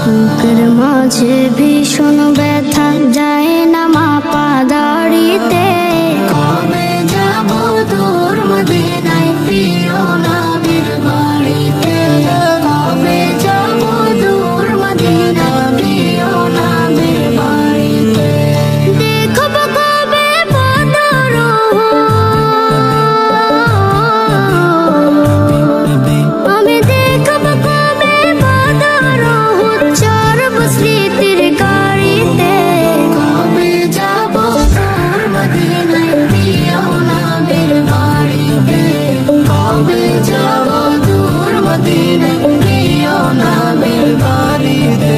বুকের মাঝে ভীষণ ব্যথা যায় না মাপা দাড়িতে। কবে যাব তোর মদিনায় প্রিয় নবীর বাড়িতে। কবে যাব তোর মদিনায় প্রিয় নবীর বাড়িতে। দেখব কবে বদর আমি দেখব কবে বদর চড়ব স্মৃতির গাড়িতে। কবে যাব তোর মদিনায় প্রিয় নবীর বাড়িতে। কবে যাব তোর মদিনায় প্রিয় নবীর বাড়িতে।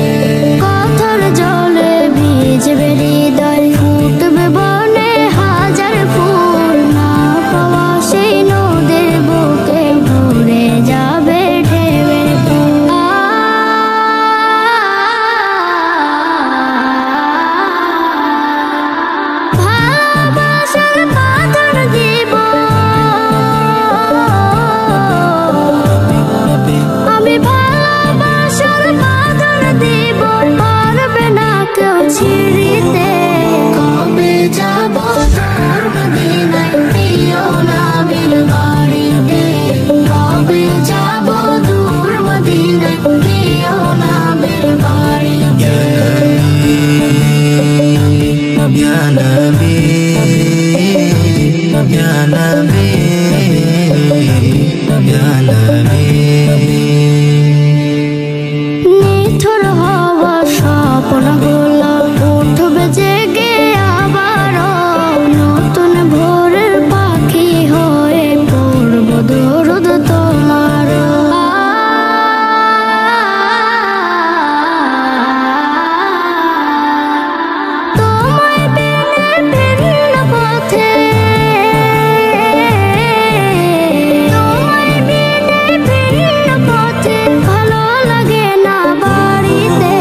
কথার জলে ভিজবে হৃদয় ফুটবে বনে হাজার ফুল। না পাওয়া সেই নদীর বুকে ভরে যাবে ঢেউয়ের ফুল। ভালোবাসার বাঁধন দিব আমি, ভালোবাসার বাঁধন দিব পারবে না কেউ ছিঁড়িতে। কবে যাব তোর মদিনায় প্রিয় নবীর বাড়িতে। কবে যাব তোর মদিনায় প্রিয় নবীর বাড়িতে। Ya Nabi, Ya Nabi, Ya Nabi। নিথর হওয়া স্বপ্নগুলো উঠবে জেগে আবারও। নতুন ভোরের পাখি হয়ে পড়ব দরুদ তোমার। তোমায় বিনে ভিন্ন পথে, তোমায় বিনে ভিন্ন পথে ভালো লাগে না বাড়িতে।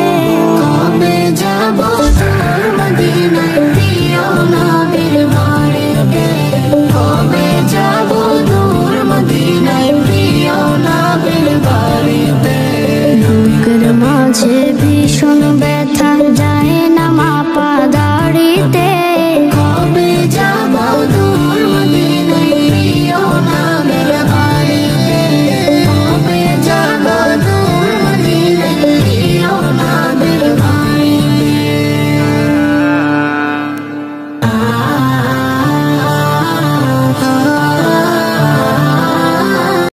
কবে যাব তোর মদিনায় প্রিয় নবীর বাড়িতে। কবে যাব তোর মদিনায় প্রিয় নবীর বাড়িতে। বুকের মাঝে ভীষণ